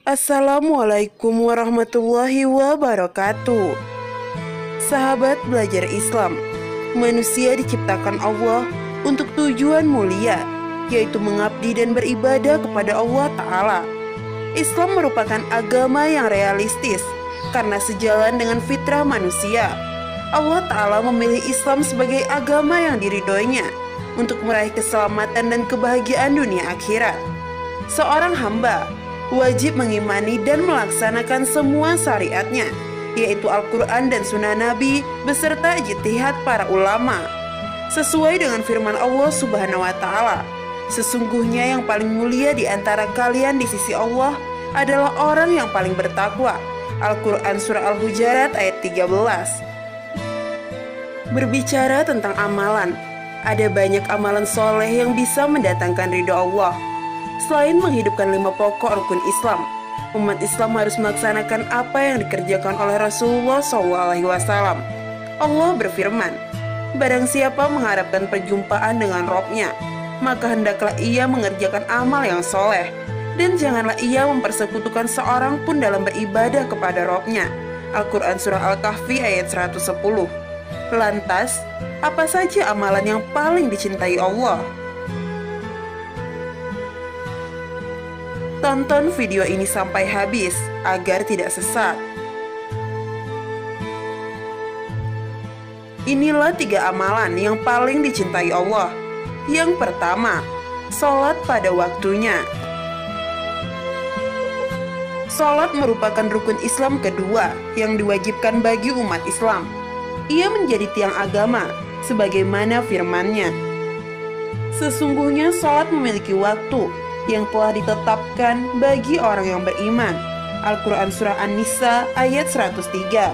Assalamualaikum warahmatullahi wabarakatuh. Sahabat belajar Islam, manusia diciptakan Allah untuk tujuan mulia, yaitu mengabdi dan beribadah kepada Allah Ta'ala. Islam merupakan agama yang realistis karena sejalan dengan fitrah manusia. Allah Ta'ala memilih Islam sebagai agama yang diridhoinya untuk meraih keselamatan dan kebahagiaan dunia akhirat. Seorang hamba wajib mengimani dan melaksanakan semua syariatnya, yaitu Al-Quran dan Sunnah Nabi beserta ijtihad para ulama. Sesuai dengan firman Allah Subhanahu wa Ta'ala, sesungguhnya yang paling mulia di antara kalian di sisi Allah adalah orang yang paling bertakwa. Al-Quran Surah Al-Hujurat ayat 13. Berbicara tentang amalan, ada banyak amalan soleh yang bisa mendatangkan ridho Allah. Selain menghidupkan 5 pokok rukun Islam, umat Islam harus melaksanakan apa yang dikerjakan oleh Rasulullah SAW. Allah berfirman, "Barang siapa mengharapkan perjumpaan dengan Robnya, maka hendaklah ia mengerjakan amal yang soleh, dan janganlah ia mempersekutukan seorang pun dalam beribadah kepada Robnya." Al-Quran Surah Al-Kahfi ayat 110. Lantas, apa saja amalan yang paling dicintai Allah? Tonton video ini sampai habis agar tidak sesat. Inilah 3 amalan yang paling dicintai Allah. Yang pertama, sholat pada waktunya. Sholat merupakan rukun Islam kedua yang diwajibkan bagi umat Islam. Ia menjadi tiang agama, sebagaimana firman-Nya, "Sesungguhnya sholat memiliki waktu yang telah ditetapkan bagi orang yang beriman." Al-Quran Surah An-Nisa ayat 103.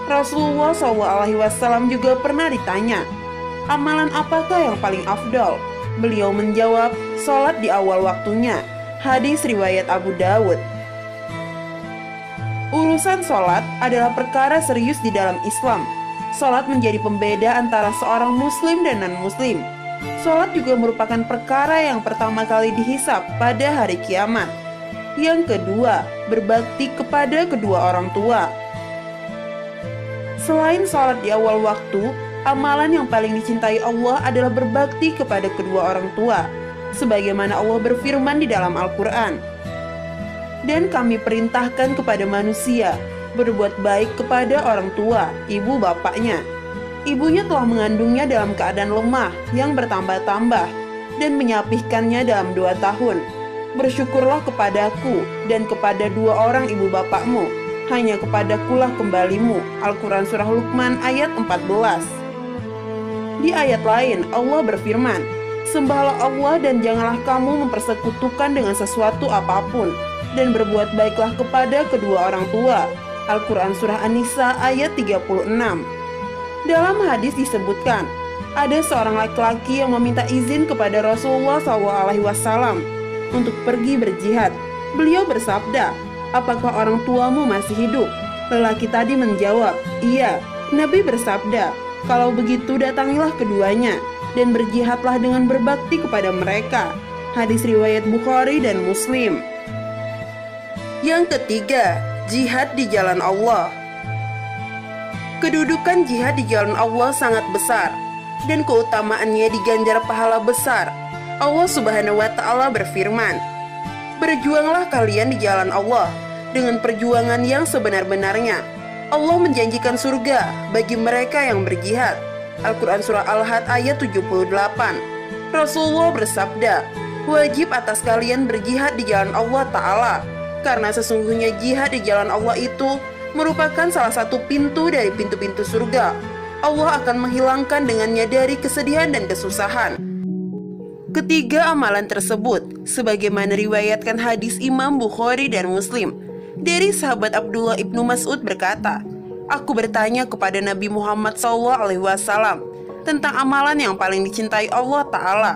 Rasulullah SAW juga pernah ditanya, "Amalan apakah yang paling afdol?" Beliau menjawab, "Sholat di awal waktunya." Hadis riwayat Abu Dawud. Urusan sholat adalah perkara serius di dalam Islam. Sholat menjadi pembeda antara seorang muslim dan non-muslim. Sholat juga merupakan perkara yang pertama kali dihisab pada hari kiamat. Yang kedua, berbakti kepada kedua orang tua. Selain sholat di awal waktu, amalan yang paling dicintai Allah adalah berbakti kepada kedua orang tua, sebagaimana Allah berfirman di dalam Al-Quran, "Dan kami perintahkan kepada manusia berbuat baik kepada orang tua, ibu bapaknya. Ibunya telah mengandungnya dalam keadaan lemah yang bertambah-tambah dan menyapihkannya dalam 2 tahun. Bersyukurlah kepadaku dan kepada 2 orang ibu bapakmu. Hanya kepadakulah kembalimu." Al-Quran Surah Luqman ayat 14. Di ayat lain Allah berfirman, "Sembahlah Allah dan janganlah kamu mempersekutukan dengan sesuatu apapun, dan berbuat baiklah kepada kedua orang tua." Al-Quran Surah An-Nisa ayat 36. Dalam hadis disebutkan, ada seorang laki-laki yang meminta izin kepada Rasulullah SAW untuk pergi berjihad. Beliau bersabda, "Apakah orang tuamu masih hidup?" Lelaki tadi menjawab, "Iya." Nabi bersabda, "Kalau begitu datangilah keduanya dan berjihadlah dengan berbakti kepada mereka." Hadis riwayat Bukhari dan Muslim. Yang ketiga, jihad di jalan Allah. Kedudukan jihad di jalan Allah sangat besar dan keutamaannya diganjar pahala besar. Allah Subhanahu wa Ta'ala berfirman, "Berjuanglah kalian di jalan Allah dengan perjuangan yang sebenar-benarnya. Allah menjanjikan surga bagi mereka yang berjihad." Al-Quran Surah Al-Had ayat 78. Rasulullah bersabda, "Wajib atas kalian berjihad di jalan Allah Ta'ala, karena sesungguhnya jihad di jalan Allah itu merupakan salah satu pintu dari pintu-pintu surga. Allah akan menghilangkan dengannya dari kesedihan dan kesusahan." Ketiga amalan tersebut sebagaimana riwayatkan hadis Imam Bukhari dan Muslim dari sahabat Abdullah ibnu Mas'ud berkata, "Aku bertanya kepada Nabi Muhammad SAW tentang amalan yang paling dicintai Allah Ta'ala.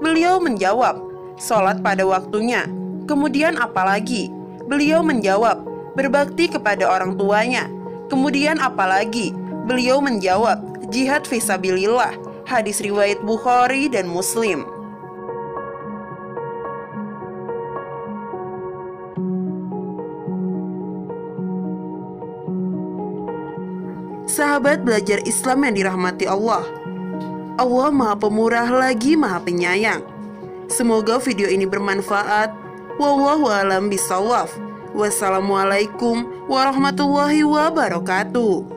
Beliau menjawab, sholat pada waktunya. Kemudian apa lagi?" Beliau menjawab, "Berbakti kepada orang tuanya." Kemudian apa lagi? Beliau menjawab, "Jihad fisabilillah." Hadis riwayat Bukhari dan Muslim. Sahabat belajar Islam yang dirahmati Allah, Allah Maha Pemurah lagi Maha Penyayang. Semoga video ini bermanfaat. Wallahu a'lam bishawab. Wassalamualaikum warahmatullahi wabarakatuh.